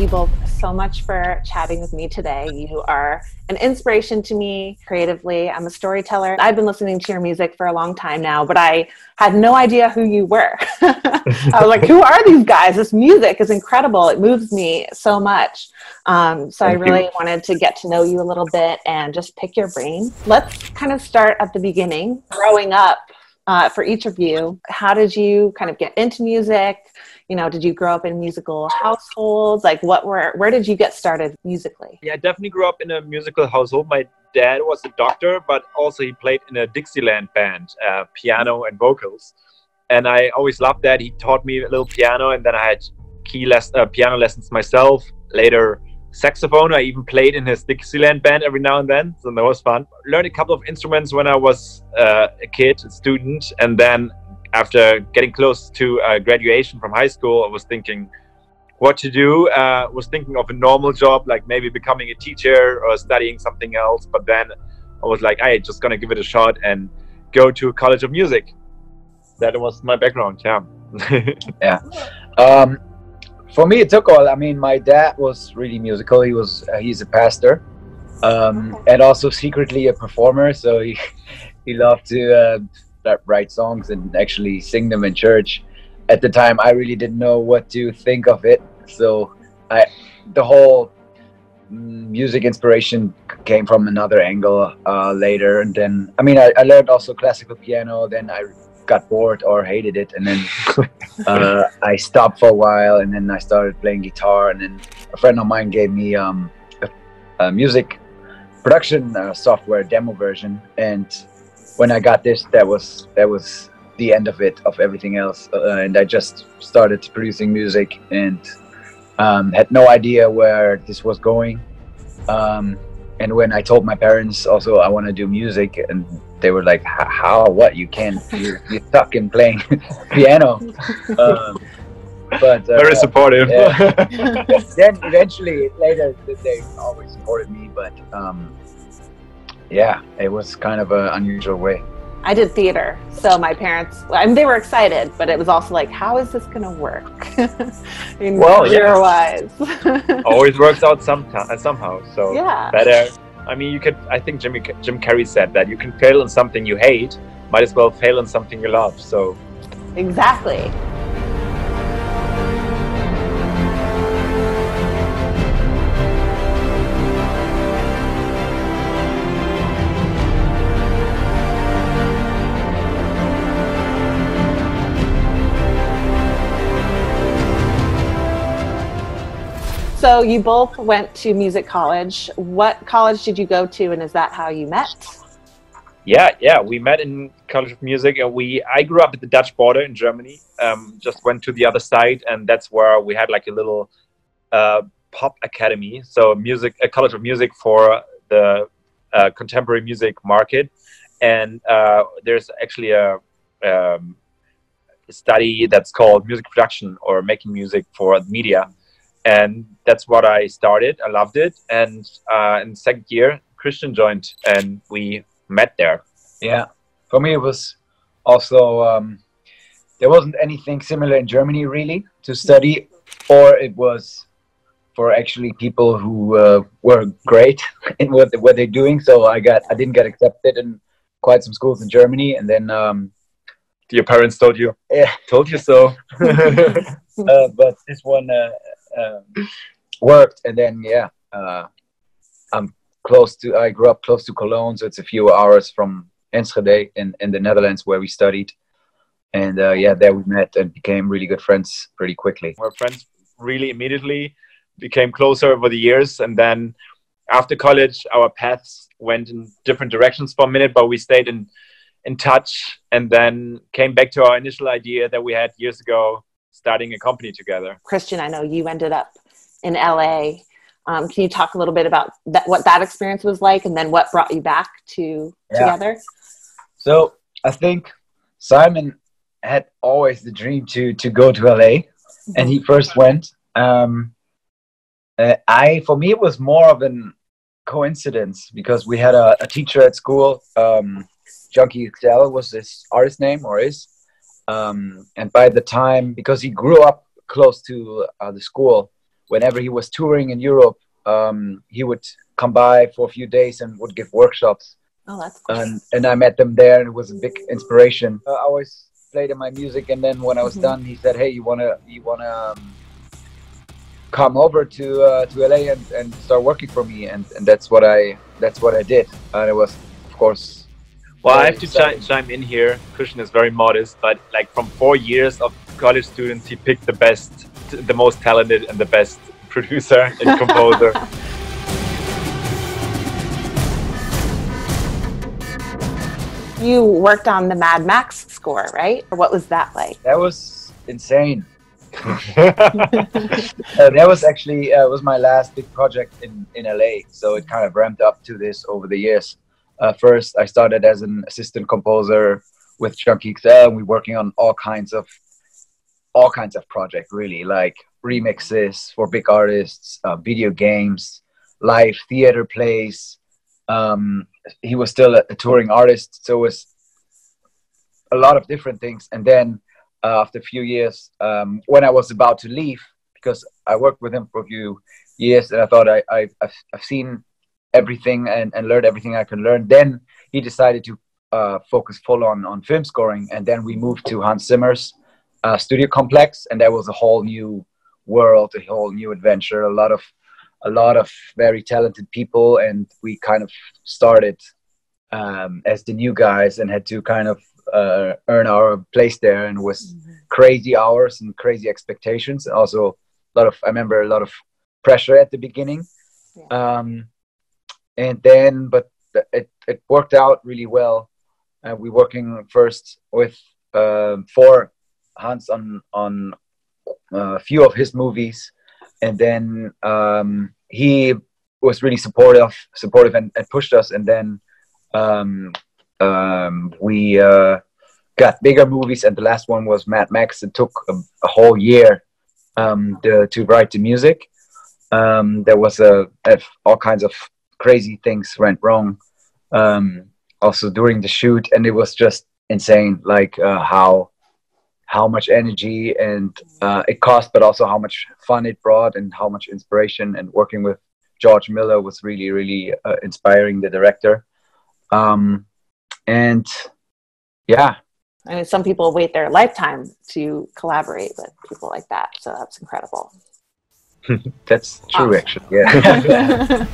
you both so much for chatting with me today. You are an inspiration to me creatively. I'm a storyteller. I've been listening to your music for a long time now, but I had no idea who you were. I was like, who are these guys? This music is incredible. It moves me so much. So I really wanted to get to know you a little bit and just pick your brain. Let's kind of start at the beginning. Growing up, for each of you, how did you kind of get into music? You know, did you grow up in musical households? Like where did you get started musically? Yeah, I definitely grew up in a musical household. My dad was a doctor, but also he played in a Dixieland band, piano and vocals. And I always loved that. He taught me a little piano, and then I had piano lessons myself. Later, saxophone. I even played in his Dixieland band every now and then, so that was fun. Learned a couple of instruments when I was a kid, a student, and then after getting close to graduation from high school, I was thinking what to do. Was thinking of a normal job, like maybe becoming a teacher or studying something else. But then I was like, I'm just gonna give it a shot and go to a college of music. That was my background. Yeah. Yeah. For me, it took all. I mean, my dad was really musical. He's a pastor, and also secretly a performer. So he loved to write songs and actually sing them in church. At the time, I really didn't know what to think of it. So the whole music inspiration came from another angle later. And then, I mean, I learned also classical piano. Then I got bored or hated it, and then I stopped for a while, and then I started playing guitar. And then a friend of mine gave me a music production software demo version, and when I got this, that was the end of it, of everything else, and I just started producing music and had no idea where this was going. And when I told my parents also I want to do music, and they were like, how, what, you can't, you're stuck in playing piano. But very supportive. Yeah. Then eventually later they always supported me, but yeah, it was kind of an unusual way. I did theater, so my parents, I mean, they were excited, but it was also like, how is this going to work? Career-wise. Always works out somehow. So yeah. Better. I mean, I think Jim Carrey said that you can fail in something you hate, might as well fail in something you love. So exactly. So you both went to music college. What college did you go to, and is that how you met? Yeah, we met in College of Music, and I grew up at the Dutch border in Germany. Just went to the other side, and that's where we had like a little pop academy. So a College of Music for the contemporary music market, and there's actually a study that's called music production, or making music for media. And that's what I started. I loved it. And in the second year, Christian joined, and we met there. Yeah. For me, it was also, there wasn't anything similar in Germany really to study, or it was for actually people who were great in what they're doing. So I didn't get accepted in quite some schools in Germany. And then your parents told you? Yeah. Told you so. But this one worked, and then I grew up close to Cologne, so it's a few hours from Enschede in the Netherlands, where we studied. And there we met and became really good friends pretty quickly. We're friends really immediately, became closer over the years, and then after college our paths went in different directions for a minute, but we stayed in touch, and then came back to our initial idea that we had years ago, starting a company together. Christian, I know you ended up in LA. Can you talk a little bit about what that experience was like, and then what brought you back together? So I think Simon had always the dream to go to LA, and he first went. For me, it was more of an coincidence, because we had a teacher at school, Junkie XL was his artist name, or is. And by the time, because he grew up close to the school, whenever he was touring in Europe, he would come by for a few days and would give workshops. Oh, that's cool. And I met them there, and it was a big inspiration. I always played in my music, and then when I was done, he said, "Hey, you wanna come over to LA and start working for me?" And that's what I did, and it was, of course. Well, I have to chime in here. Christian is very modest, but like from 4 years of college students, he picked the best, the most talented, and the best producer and composer. You worked on the Mad Max score, right? Or what was that like? That was insane. That was actually was my last big project in LA, so it kind of ramped up to this over the years. First, I started as an assistant composer with Junkie XL, and we're working on all kinds of projects, really, like remixes for big artists, video games, live theater plays. He was still a touring artist, so it was a lot of different things. And then after a few years, when I was about to leave, because I worked with him for a few years, and I thought I've seen everything and learned everything I can learn, then he decided to focus full on film scoring. And then we moved to Hans Zimmer's studio complex, and that was a whole new world, a whole new adventure, a lot of very talented people, and we kind of started as the new guys and had to kind of earn our place there, and it was crazy hours and crazy expectations, and also I remember a lot of pressure at the beginning. And then, but it worked out really well. We're working first with for Hans on a few of his movies, and then he was really supportive and pushed us. And then we got bigger movies, and the last one was Mad Max. It took a whole year to write the music. There was all kinds of crazy things went wrong also during the shoot, and it was just insane, like how much energy and it cost, but also how much fun it brought and how much inspiration. And working with George Miller was really inspiring, the director. And yeah, I mean, some people wait their lifetime to collaborate with people like that, so that's incredible. That's true, awesome. Actually, yeah.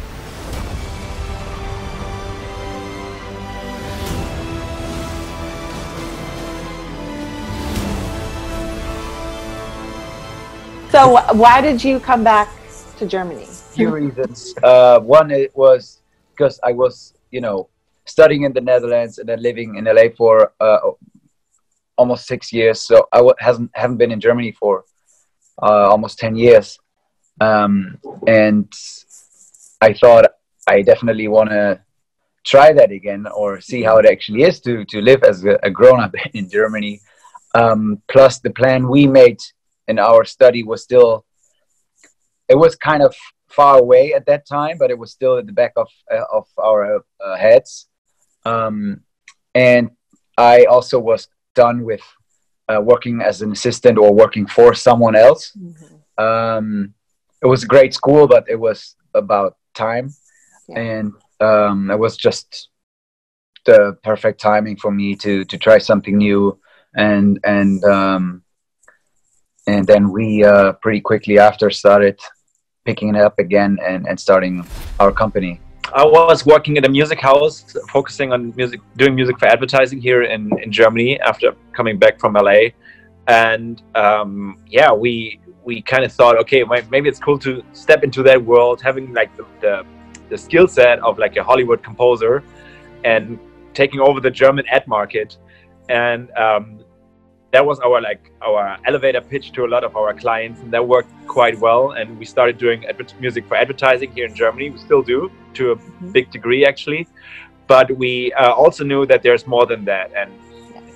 So why did you come back to Germany? A few reasons. One, it was because I was, studying in the Netherlands and then living in LA for almost 6 years. So I haven't been in Germany for almost 10 years. And I thought I definitely want to try that again, or see how it actually is to live as a grown-up in Germany. Plus the plan we made in our study was still, it was kind of far away at that time, but it was still at the back of our heads. And I also was done with working as an assistant or working for someone else. It was a great school, but it was about time. Yeah. And it was just the perfect timing for me to try something new. And then we pretty quickly after started picking it up again and starting our company. I was working at a music house, focusing on music, doing music for advertising here in Germany after coming back from LA. And yeah, we kind of thought, okay, maybe it's cool to step into that world, having like the skill set of like a Hollywood composer and taking over the German ad market. And that was our elevator pitch to a lot of our clients, and that worked quite well. And we started doing music for advertising here in Germany. We still do, to a big degree actually, but we also knew that there's more than that. And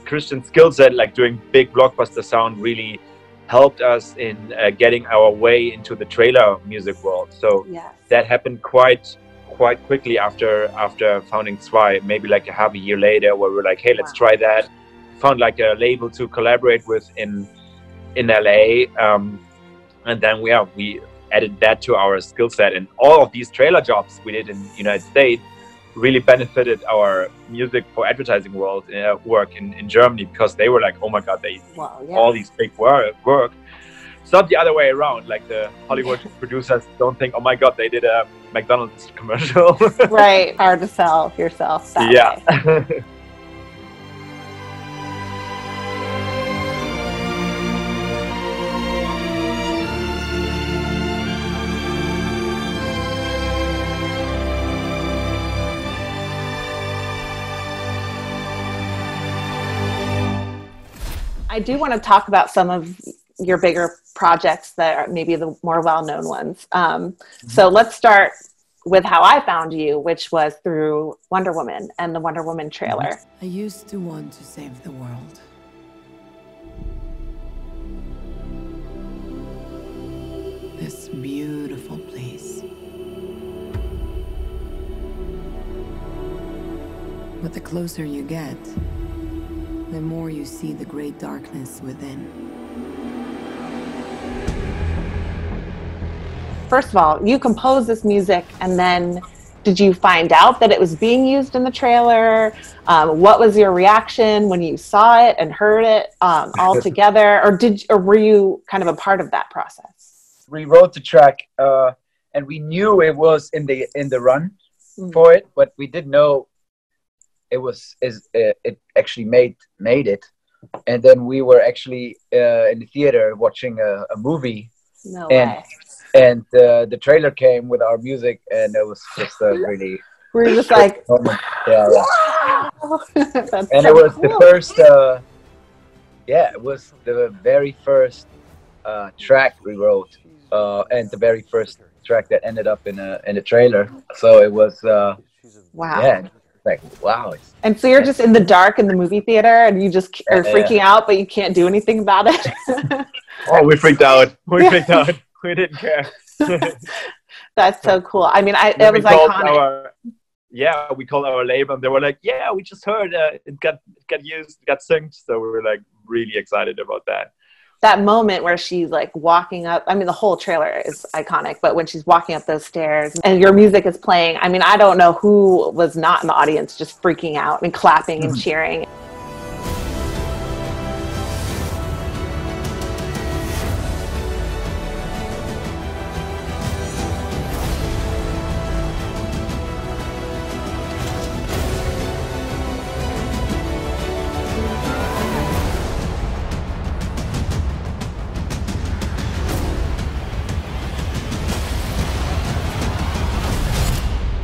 Christian's skill set, like doing big blockbuster sound, really helped us in getting our way into the trailer music world. So that happened quite quickly after founding Zwei, maybe like a half a year later, where we're like, hey, let's try that. Found like a label to collaborate with in LA, and then we added that to our skill set. And all of these trailer jobs we did in the United States really benefited our music for advertising world work in Germany, because they were like, oh my God, they all these big work. It's not the other way around. Like the Hollywood producers don't think, oh my God, they did a McDonald's commercial. Right. Hard to sell yourself that way. I do want to talk about some of your bigger projects that are maybe the more well-known ones. So let's start with how I found you, which was through Wonder Woman and the Wonder Woman trailer. I used to want to save the world. This beautiful place. But the closer you get, the more you see the great darkness within. First of all, you composed this music, and then did you find out that it was being used in the trailer? What was your reaction when you saw it and heard it all together? Or were you kind of a part of that process? We wrote the track, and we knew it was in the run for it, but we didn't know it actually made it. And then we were actually in the theater watching a movie. No way. And the trailer came with our music, and it was just really. We're just like, yeah. Wow! And it was the first. It was the very first track we wrote, and the very first track that ended up in a trailer. So it was. Wow. Yeah. Like, wow. And so you're just in the dark in the movie theater, and you just are freaking out, but you can't do anything about it. Oh, we freaked out. We freaked out. We didn't care. That's so cool. I mean, it was iconic. We called our label, and they were like, "Yeah, we just heard it got used, it got synced." So we were like really excited about that. That moment where she's like walking up, I mean, the whole trailer is iconic, but when she's walking up those stairs and your music is playing, I mean, I don't know who was not in the audience just freaking out and clapping and cheering.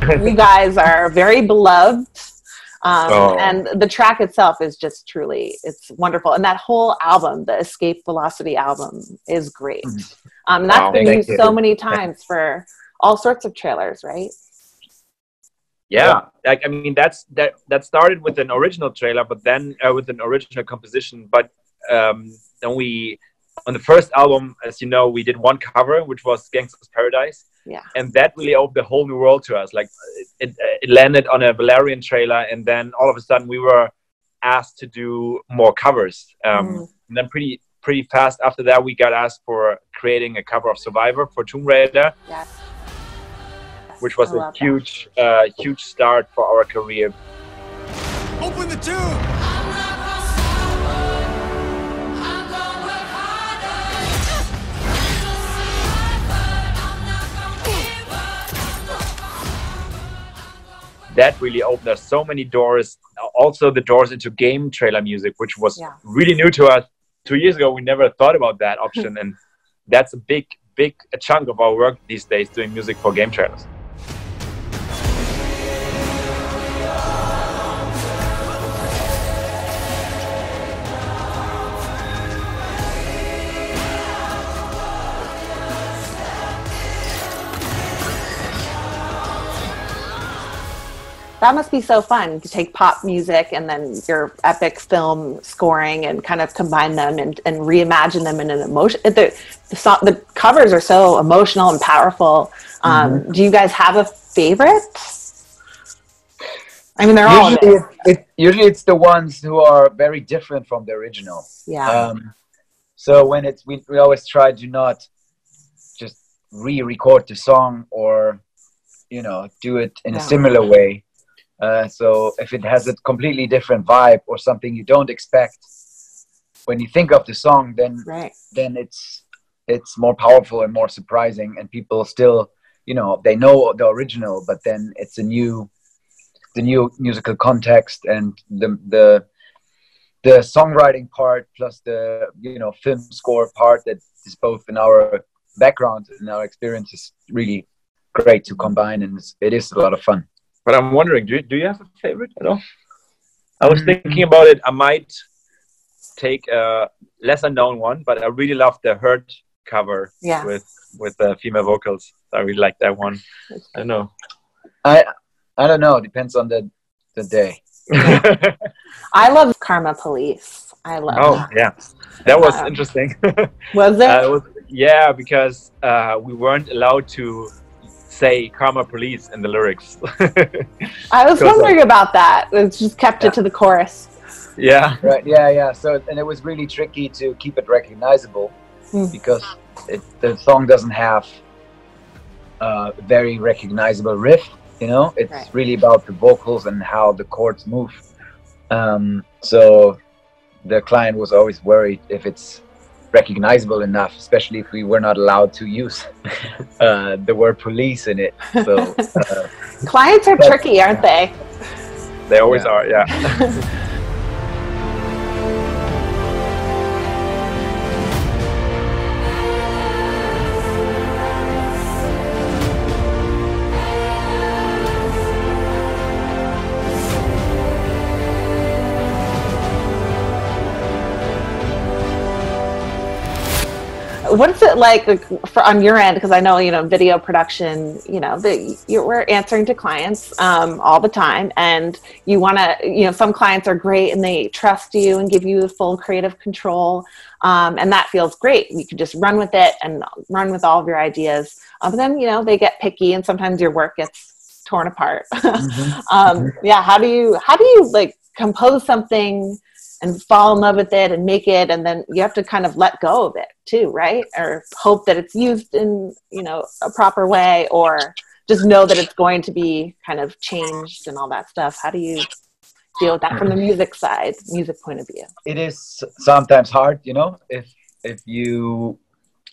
You guys are very beloved, and the track itself is just truly, it's wonderful. And that whole album, the Escape Velocity album, is great. That's been used so many times for all sorts of trailers, right? Yeah, like, I mean, that started with an original trailer, but then with an original composition. But then on the first album, as you know, we did one cover, which was Gangsta's Paradise. Yeah. And that really opened a whole new world to us. Like it landed on a Valerian trailer, and then all of a sudden we were asked to do more covers. And then pretty fast after that, we got asked for creating a cover of Survivor for Tomb Raider. Yes. Which was a huge start for our career. Open the tube! That really opened us so many doors. Also the doors into game trailer music, which was really new to us. 2 years ago, we never thought about that option. And that's a big chunk of our work these days, doing music for game trailers. That must be so fun to take pop music and then your epic film scoring and kind of combine them and reimagine them in an emotion. The covers are so emotional and powerful. Do you guys have a favorite? I mean, they're usually it's the ones who are very different from the original. Yeah. So when we always try to not just re-record the song or, you know, do it in a similar way. So if it has a completely different vibe or something you don't expect when you think of the song, then it's more powerful and more surprising, and people still, you know, they know the original, but then it's the new musical context and the songwriting part plus the, you know, film score part that is both in our background and our experience is really great to combine, and it is a lot of fun. But I'm wondering, do you have a favorite at all? I was thinking about it. I might take a lesser known one, but I really love the Hurt cover with the female vocals. I really like that one. I don't know. I don't know. It depends on the day. I love Karma Police. I love that. Yeah. That was interesting. Was it? Yeah, because we weren't allowed to say Karma Police in the lyrics. I was wondering about that. It's just kept it to the chorus. Yeah. Right. Yeah. So, and it was really tricky to keep it recognizable because the song doesn't have a very recognizable riff. You know, it's really about the vocals and how the chords move. So the client was always worried if it's recognizable enough, especially if we were not allowed to use the word police in it. So clients are tricky, aren't they? They always are, yeah. What's it like for on your end? Because I know, you know, video production, you know, we're answering to clients all the time, and you want to, you know, some clients are great and they trust you and give you the full creative control, and that feels great. You can just run with it and run with all of your ideas. But then, you know, they get picky, and sometimes your work gets torn apart. Yeah, how do you like compose something and fall in love with it and make it, and then you have to kind of let go of it too, right? Or hope that it's used in, you know, a proper way, or just know that it's going to be kind of changed and all that stuff. How do you deal with that from the music side, music point of view? It is sometimes hard, you know, if you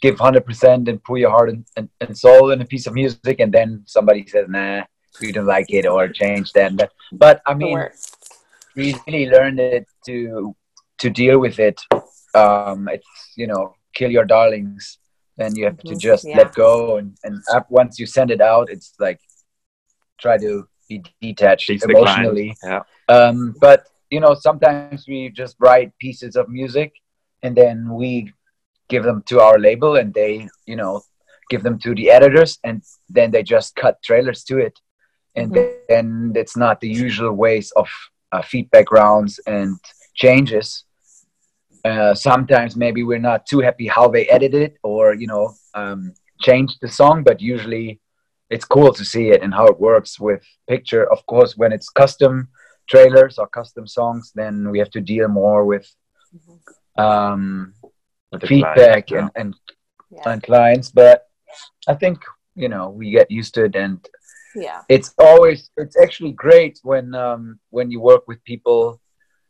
give 100% and put your heart and soul in a piece of music, and then somebody says, nah, we don't like it, or change that and that. But I mean, we really learned it to deal with it. It's, you know, kill your darlings, then you have to just let go, and once you send it out, it's like try to be detached emotionally. But you know, sometimes we just write pieces of music and then we give them to our label, and they, you know, give them to the editors, and then they just cut trailers to it, and then it's not the usual ways of feedback rounds and changes. Sometimes maybe we're not too happy how they edit it, or, you know, change the song, but usually it's cool to see it and how it works with picture. Of course, when it's custom trailers or custom songs, then we have to deal more with feedback and clients. But I think, you know, we get used to it, and it's actually great when you work with people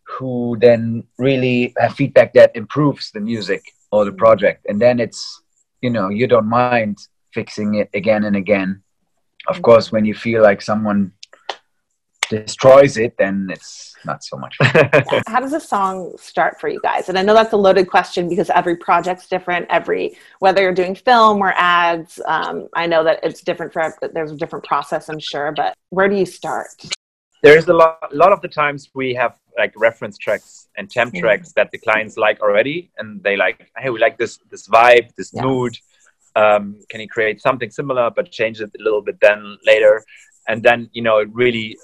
who then really have feedback that improves the music or the project, and then it's, you know, you don't mind fixing it again and again. Of course, when you feel like someone destroys it, then it's not so much fun. How does a song start for you guys? And I know that's a loaded question because every project's different. Whether you're doing film or ads, I know that it's different there's a different process, I'm sure, but where do you start? There's a lot of the times we have like reference tracks and temp tracks that the clients like already, and they like, hey, we like this vibe, this mood. Can you create something similar but change it a little bit then later? And then, you know, it really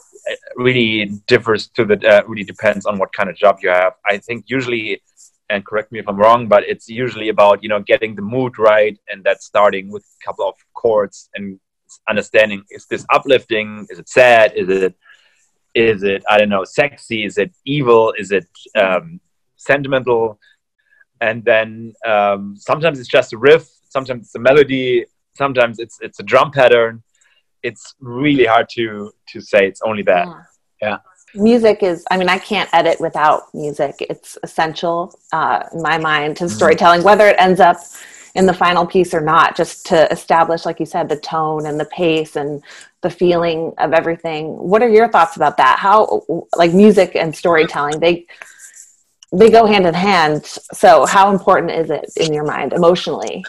differs really depends on what kind of job you have. I think usually, and correct me if I'm wrong, but it's usually about, you know, getting the mood right, and that's starting with a couple of chords and understanding, is this uplifting? Is it sad? Is it, I don't know, sexy? Is it evil? Is it sentimental? And then sometimes it's just a riff, sometimes it's a melody, sometimes it's a drum pattern. It's really hard to say it's only that. Yeah. Music is, I mean, I can't edit without music. It's essential in my mind to storytelling, whether it ends up in the final piece or not, just to establish, like you said, the tone and the pace and the feeling of everything. What are your thoughts about that? How, like, music and storytelling, they go hand in hand. So how important is it in your mind emotionally?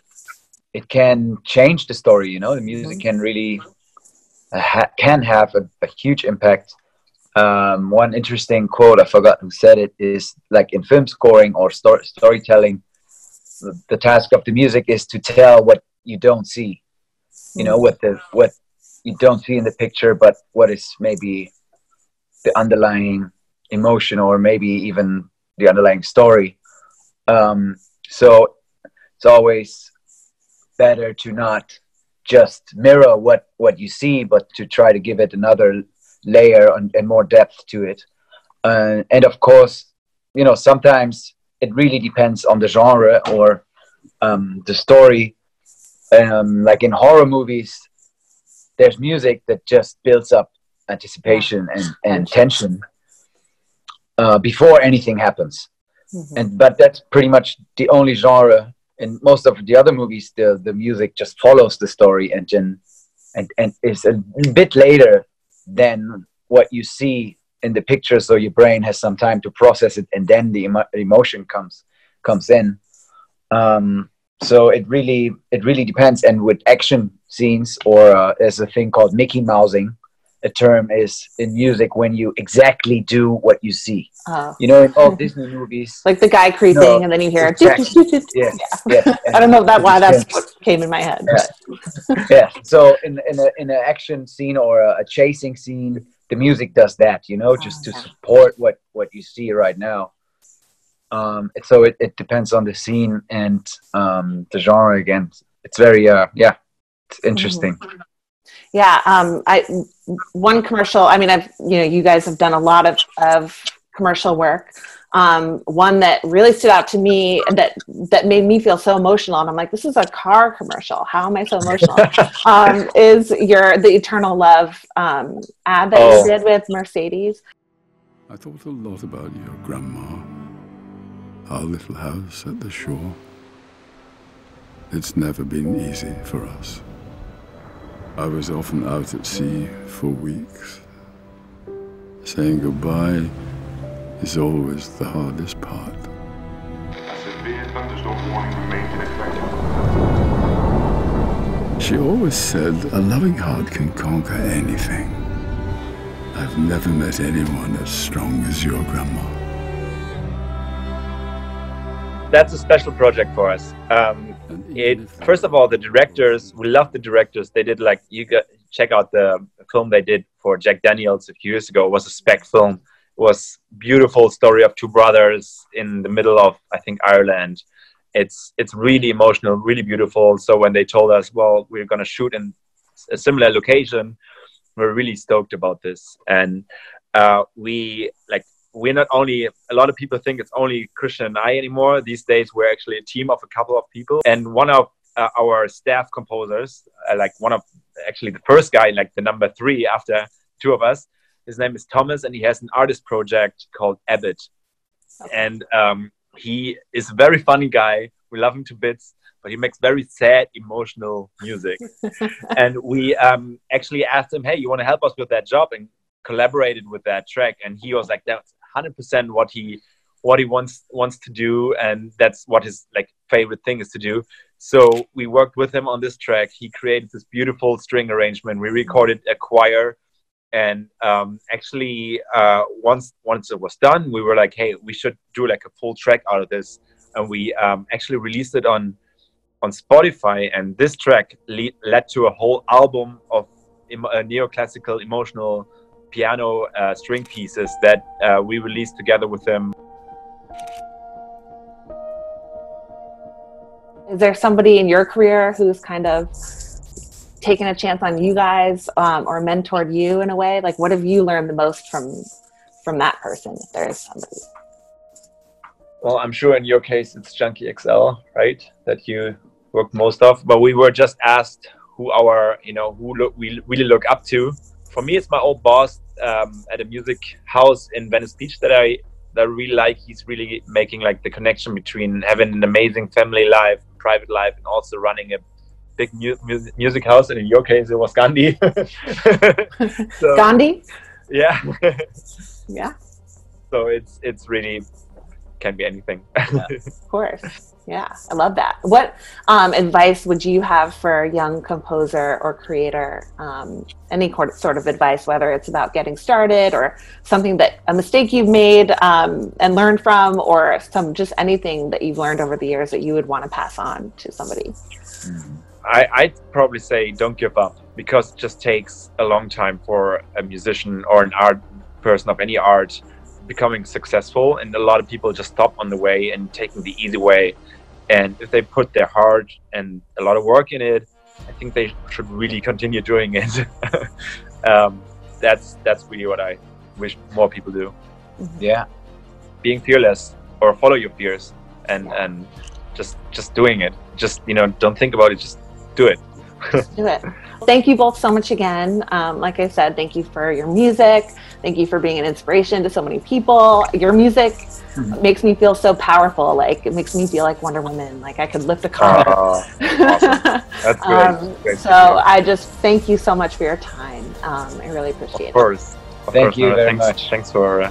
It can change the story, you know. The music can really can have a huge impact. One interesting quote, I forgot who said it, is like in film scoring or storytelling, the task of the music is to tell what you don't see, you know, what you don't see in the picture, but what is maybe the underlying emotion or maybe even the underlying story. So it's always better to not just mirror what you see, but to try to give it another layer and more depth to it. And of course, you know, sometimes it really depends on the genre or the story. Like in horror movies, there's music that just builds up anticipation and tension before anything happens. But that's pretty much the only genre. In most of the other movies, the music just follows the story and is a bit later than what you see in the picture, so your brain has some time to process it, and then the emotion comes in. So it really depends. And with action scenes, or there's a thing called Mickey Mousing. A term is in music when you exactly do what you see. You know, in all Disney movies, like the guy creeping, and then you hear exactly. Yes. I don't know why that's what came in my head. Yeah. So in an action scene or a chasing scene, the music does that, you know, just to support what you see right now. So it depends on the scene and the genre again. It's very it's interesting. Yeah, one commercial. I mean, you guys have done a lot of commercial work. One that really stood out to me that made me feel so emotional, and I'm like, this is a car commercial. How am I so emotional? Is the Eternal Love ad that you did with Mercedes? I thought a lot about your grandma, our little house at the shore. It's never been easy for us. I was often out at sea for weeks. Saying goodbye is always the hardest part. A severe thunderstorm warning remains in effect. She always said a loving heart can conquer anything. I've never met anyone as strong as your grandma. That's a special project for us. First of all, the directors, we love the directors. They did check out the film they did for Jack Daniels a few years ago. It was a spec film. It was beautiful story of two brothers in the middle of, I think, Ireland. It's really emotional, really beautiful. So when they told us, well, we're going to shoot in a similar location, we're really stoked about this. And we're not only, a lot of people think it's only Christian and I anymore. These days, we're actually a team of a couple of people. And one of our staff composers, actually the first guy, like the number 3 after 2 of us, his name is Thomas, and he has an artist project called Abbott. And he is a very funny guy. We love him to bits, but he makes very sad, emotional music. And we actually asked him, hey, you want to help us with that job? And collaborated with that track. And he was like, that's 100% what he wants to do, and that's what his favorite thing is to do. So we worked with him on this track. He created this beautiful string arrangement. We recorded a choir, and actually once it was done, we were like, hey, we should do a full track out of this, and we actually released it on Spotify. And this track led to a whole album of neoclassical emotional piano string pieces that we released together with them. Is there somebody in your career who's kind of taken a chance on you guys or mentored you in a way? Like, what have you learned the most from that person, if there is somebody? Well, I'm sure in your case it's Junkie XL, right? That you worked most of. But we were just asked who our, we really look up to. For me, it's my old boss at a music house in Venice Beach that I really like. He's really making like the connection between having an amazing family life, private life, and also running a big music house. And in your case, it was Gandhi. So, Gandhi? Yeah. Yeah. So it's really can be anything. Of course. Yeah, I love that. What advice would you have for a young composer or creator? Any sort of advice, whether it's about getting started or something a mistake you've made and learned from, or just anything that you've learned over the years that you would want to pass on to somebody? I'd probably say don't give up, because it just takes a long time for a musician or an art person of any art becoming successful, and a lot of people just stop on the way and taking the easy way. And if they put their heart and a lot of work in it, I think they should really continue doing it. That's really what I wish more people do. Yeah, being fearless, or follow your fears, and just doing it. Just don't think about it, just do it. Just do it. Thank you both so much again. Like I said, thank you for your music. Thank you for being an inspiration to so many people. Your music makes me feel so powerful. Like, it makes me feel like Wonder Woman. Like, I could lift a car. Awesome. That's great. So I just thank you so much for your time. I really appreciate it. Of course. Thank you very much. much. Thanks for